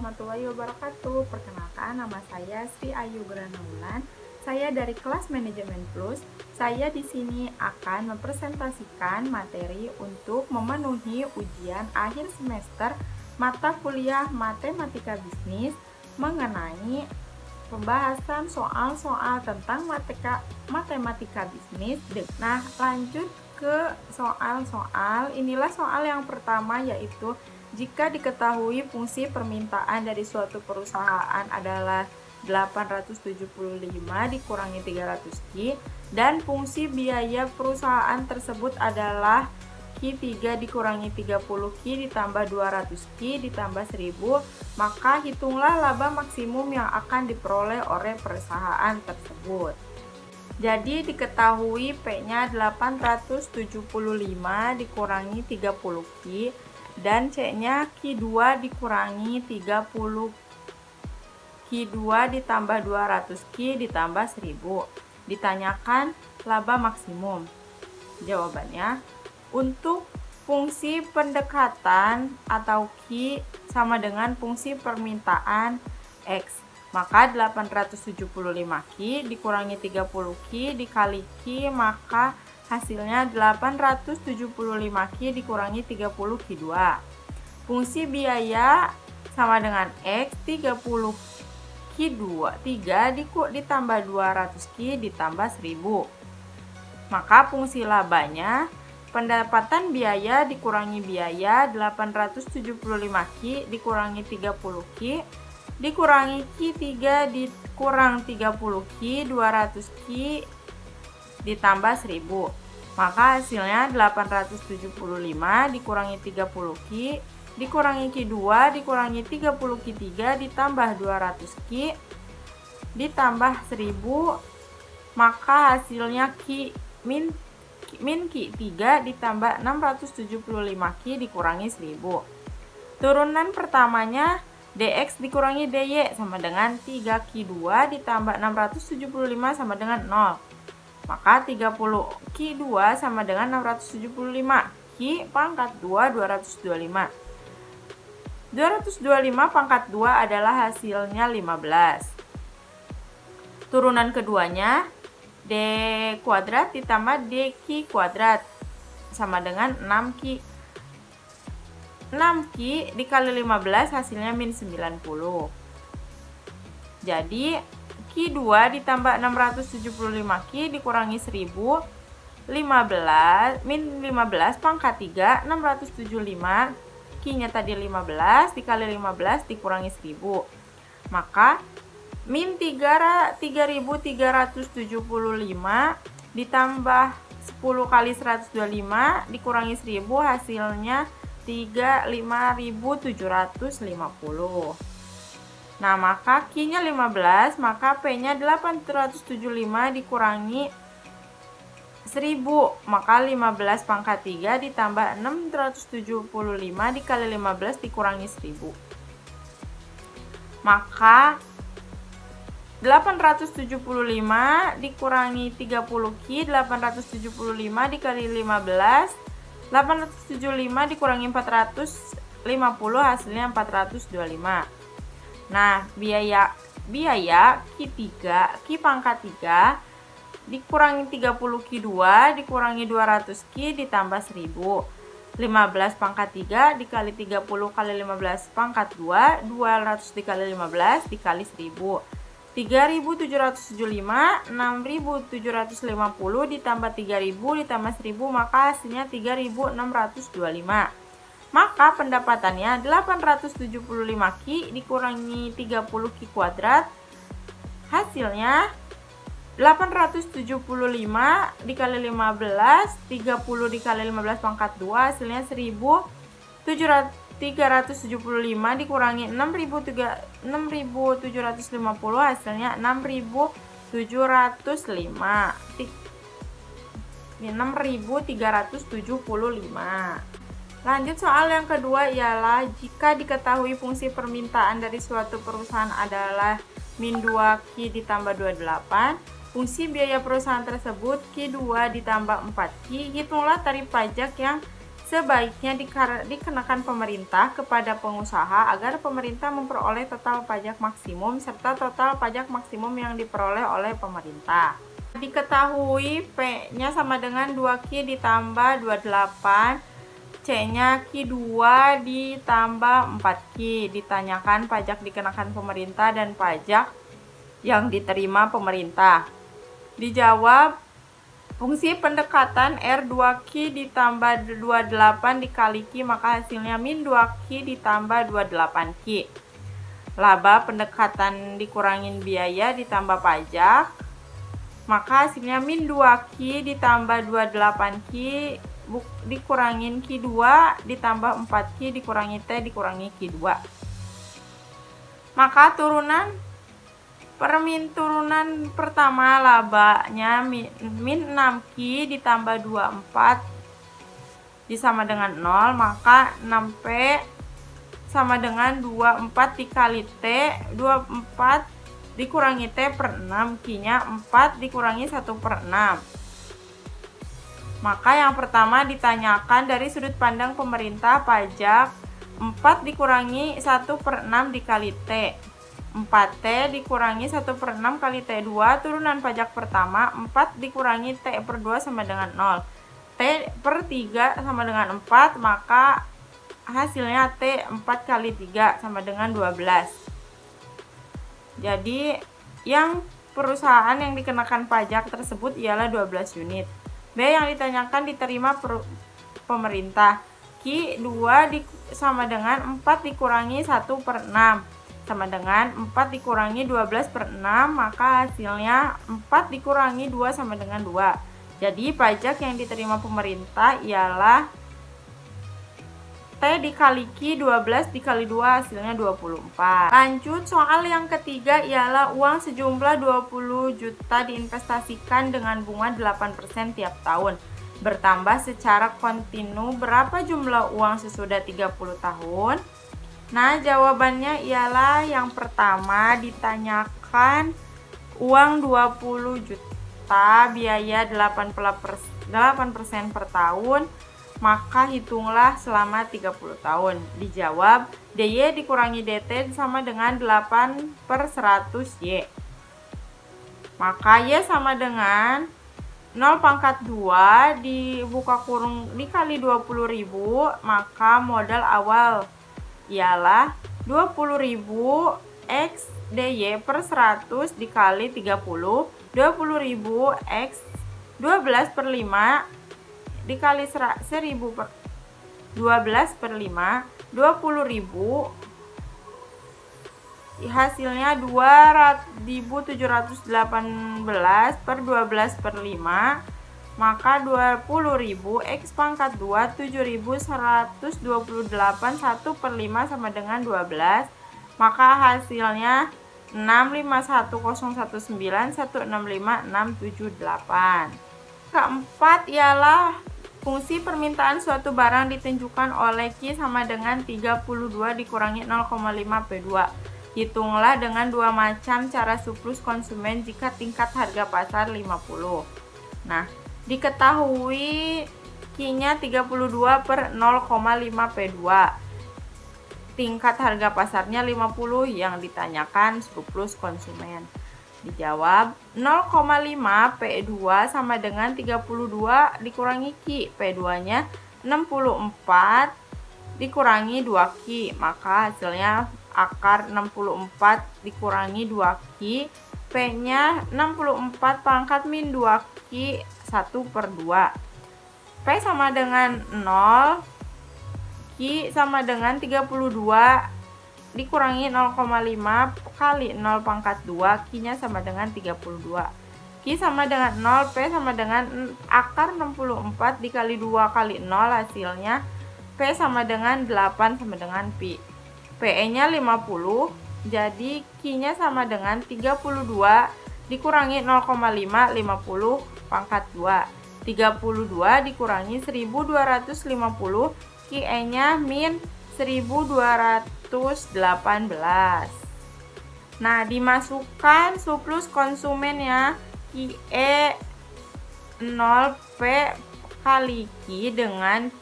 warahmatullahi wabarakatuh. Perkenalkan, nama saya Sri Ayu Granaulan. Saya dari kelas Manajemen Plus. Saya di sini akan mempresentasikan materi untuk memenuhi ujian akhir semester mata kuliah Matematika Bisnis mengenai pembahasan soal-soal tentang matematika bisnis. Nah, lanjut ke soal-soal. Inilah soal yang pertama, yaitu jika diketahui fungsi permintaan dari suatu perusahaan adalah 875 dikurangi 300Q dan fungsi biaya perusahaan tersebut adalah Q3 dikurangi 30Q ditambah 200Q ditambah 1000, maka hitunglah laba maksimum yang akan diperoleh oleh perusahaan tersebut. Jadi diketahui P-nya 875 dikurangi 30Q dan C-nya Q2 dikurangi 30 Q2 ditambah 200Q ditambah 1000. Ditanyakan laba maksimum. Jawabannya, untuk fungsi pendekatan atau Q sama dengan fungsi permintaan X, maka 875Q dikurangi 30Q dikali Q, maka hasilnya 875Q dikurangi 30Q2. Fungsi biaya sama dengan X, 30Q2 3 ditambah 200Q ditambah 1000. Maka fungsi labanya pendapatan biaya dikurangi biaya 875Q dikurangi 30Q dikurangi Q3 dikurang 30Q 200Q ditambah 1000. Maka hasilnya 875 dikurangi 30Q dikurangi Q2 dikurangi 30Q3 ditambah 200Q ditambah 1000, maka hasilnya min Q3 ditambah 675Q dikurangi 1000. Turunan pertamanya dx dikurangi dy sama dengan 3Q2 ditambah 675 sama dengan 0. Maka 30Q2 sama dengan 675. Q pangkat 2 225. 225 pangkat 2 adalah hasilnya 15. Turunan keduanya d kuadrat ditambah dq kuadrat sama dengan 6Q. 6Q dikali 15 hasilnya min 90. Jadi Q2 ditambah 675Q dikurangi 1000, 15 min 15 pangkat 3 675, Q-nya tadi 15 dikali 15 dikurangi 1000, maka min 3375 ditambah 10 kali 125 dikurangi 1000 hasilnya 35.750. Nah, maka Q-nya 15, maka P-nya 875 dikurangi 1000, maka 15 pangkat 3 ditambah 675 dikali 15 dikurangi 1000. Maka 875 dikurangi 30Q, 875 dikali 15, 875 dikurangi 450 hasilnya 425. Nah, biaya Q3, Q pangkat 3 dikurangi 30Q2 dikurangi 200Q ditambah 1000. 15 pangkat 3 dikali 30 kali 15 pangkat 2, 200 dikali 15 dikali 1000. 3775, 6750 ditambah 3000 ditambah 1000, maka hasilnya 3625. Maka pendapatannya 875Q dikurangi 30Q kuadrat, hasilnya 875 dikali 15, 30 dikali 15 pangkat 2 hasilnya 1375 dikurangi 6750 hasilnya 6375. Lanjut, soal yang kedua ialah jika diketahui fungsi permintaan dari suatu perusahaan adalah min 2Q ditambah 28, fungsi biaya perusahaan tersebut Q2 ditambah 4Q, hitunglah tarif pajak yang sebaiknya dikenakan pemerintah kepada pengusaha agar pemerintah memperoleh total pajak maksimum serta total pajak maksimum yang diperoleh oleh pemerintah. Diketahui P-nya sama dengan 2Q ditambah 28, C-nya Q2 ditambah 4Q. Ditanyakan pajak dikenakan pemerintah dan pajak yang diterima pemerintah. Dijawab, fungsi pendekatan R2Q ditambah 28 dikali Q, maka hasilnya min 2Q ditambah 28Q. Laba pendekatan dikurangin biaya ditambah pajak, maka hasilnya min 2Q ditambah 28Q dikurangin Q2 ditambah 4Q dikurangi T dikurangi Q2. Maka turunan pertama labanya min 6Q ditambah 24 disama dengan 0, maka 6P sama dengan 24 dikali T, 24 dikurangi T per 6, Q-nya 4 dikurangi 1 per 6. Maka yang pertama ditanyakan dari sudut pandang pemerintah pajak 4 dikurangi 1 per 6 dikali T. 4T dikurangi 1 per 6 kali T2, turunan pajak pertama 4 dikurangi T per 2 sama dengan 0. T per 3 sama dengan 4, maka hasilnya T 4 kali 3 sama dengan 12. Jadi yang perusahaan yang dikenakan pajak tersebut ialah 12 unit. B yang ditanyakan diterima pemerintah. Q2 sama dengan 4 dikurangi 1 per 6 sama dengan 4 dikurangi 12 per 6, maka hasilnya 4 dikurangi 2 sama dengan 2. Jadi pajak yang diterima pemerintah ialah T dikali Q 12 dikali 2 hasilnya 24. Lanjut, soal yang ketiga ialah uang sejumlah 20 juta diinvestasikan dengan bunga 8% tiap tahun. Bertambah secara kontinu, berapa jumlah uang sesudah 30 tahun? Nah, jawabannya ialah yang pertama ditanyakan uang 20 juta, biaya 8% per tahun. Maka hitunglah selama 30 tahun. Dijawab, DY dikurangi DT sama dengan 8 per 100 Y. Maka Y sama dengan 0 pangkat 2 dibuka kurung dikali 20.000, maka modal awal ialah 20.000 X DY per 100 dikali 30, 20.000 X 12 per 5 dikali 1000 per 12 per 5, 20.000 hasilnya 2.718 per 12 per 5, maka 20.000 X pangkat 2 7.128 1 per 5 sama dengan 12, maka hasilnya 6510191656778. Keempat ialah fungsi permintaan suatu barang ditunjukkan oleh Q sama dengan 32 dikurangi 0,5 P2. Hitunglah dengan dua macam cara surplus konsumen jika tingkat harga pasar 50. Nah, diketahui Q-nya 32 per 0,5 P2. Tingkat harga pasarnya 50, yang ditanyakan surplus konsumen. Dijawab, 0,5 P2 sama dengan 32 dikurangi Q. P2-nya 64 dikurangi 2Q, maka hasilnya akar 64 dikurangi 2Q. P-nya 64 pangkat min 2Q 1 per 2. P sama dengan 0, Q sama dengan 32 dikurangi 0,5 kali 0 pangkat 2, Q-nya sama dengan 32. Q sama dengan 0, P sama dengan akar 64 dikali 2 kali 0, hasilnya P sama dengan 8 sama dengan Pi. PE-nya 50, jadi Q-nya sama dengan 32 dikurangi 0,5, 50 pangkat 2. 32 dikurangi 1250, Q-nya min 1218. Nah, dimasukkan surplus konsumen ya, QE 0P kali Q dengan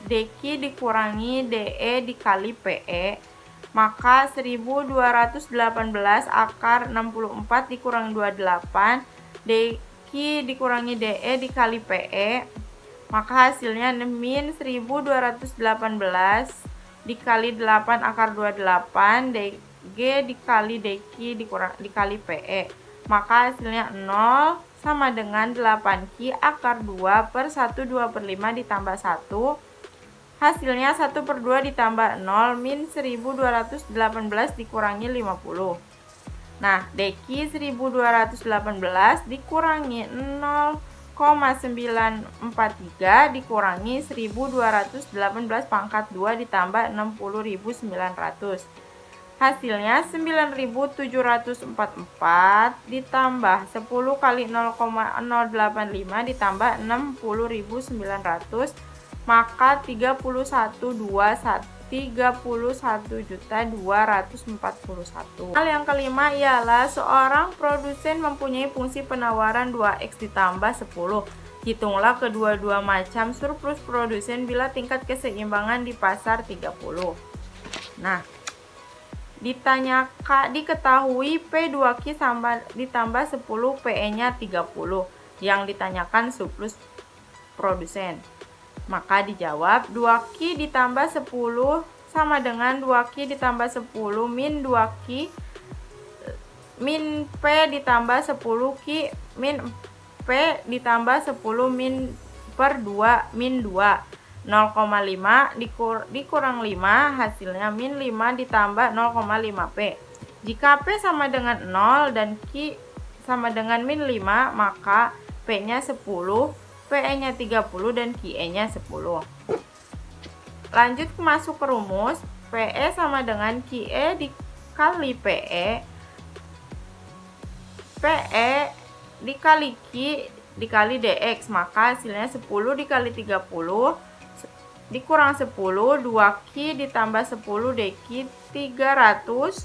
DQ dikurangi DE dikali PE, maka 1218 akar 64 dikurangi 28 DQ dikurangi DE dikali PE, maka hasilnya min 1218 dikali 8 akar 28 DG dikali DQ dikali PE, maka hasilnya 0 sama dengan 8Q akar 2 per 1/2/5 ditambah 1. Hasilnya 1/2 ditambah 0 min 1218 dikurangi 50. Nah, DQ 1218 dikurangi 0,943 dikurangi 1218 pangkat 2 ditambah 60.900. Hasilnya 9.744 ditambah 10 kali 0,085 ditambah 60.900, maka 31.241. Hal yang kelima ialah seorang produsen mempunyai fungsi penawaran 2x ditambah 10. Hitunglah kedua-dua macam surplus produsen bila tingkat keseimbangan di pasar 30. Nah, diketahui P2Q ditambah 10 PE-nya 30. Yang ditanyakan surplus produsen. Maka dijawab 2Q ditambah 10 sama dengan 2Q ditambah 10 min 2Q min P ditambah 10Q min P ditambah 10 min per 2 min 2. 0,5 dikurang 5, hasilnya min 5 ditambah 0,5 P. Jika P sama dengan 0 dan Q sama dengan min 5, maka P-nya 10, PE-nya 30 dan QE-nya 10. Lanjut masuk ke rumus. PE sama dengan QE dikali PE. PE dikali Q dikali DX, maka hasilnya 10 dikali 30 dikurang 10, 2Q ditambah 10 DQ 300,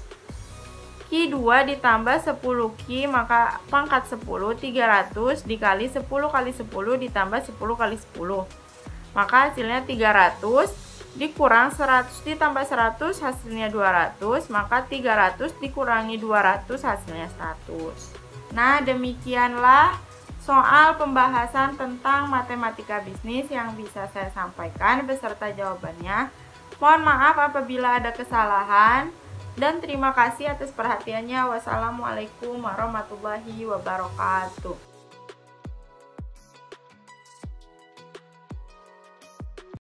Q2 ditambah 10Q, maka pangkat 10 300 dikali 10 kali 10 ditambah 10 kali 10, maka hasilnya 300 dikurang 100 ditambah 100 hasilnya 200, maka 300 dikurangi 200 hasilnya 100. Nah, demikianlah soal pembahasan tentang matematika bisnis yang bisa saya sampaikan beserta jawabannya. Mohon maaf apabila ada kesalahan dan terima kasih atas perhatiannya. Wassalamualaikum warahmatullahi wabarakatuh.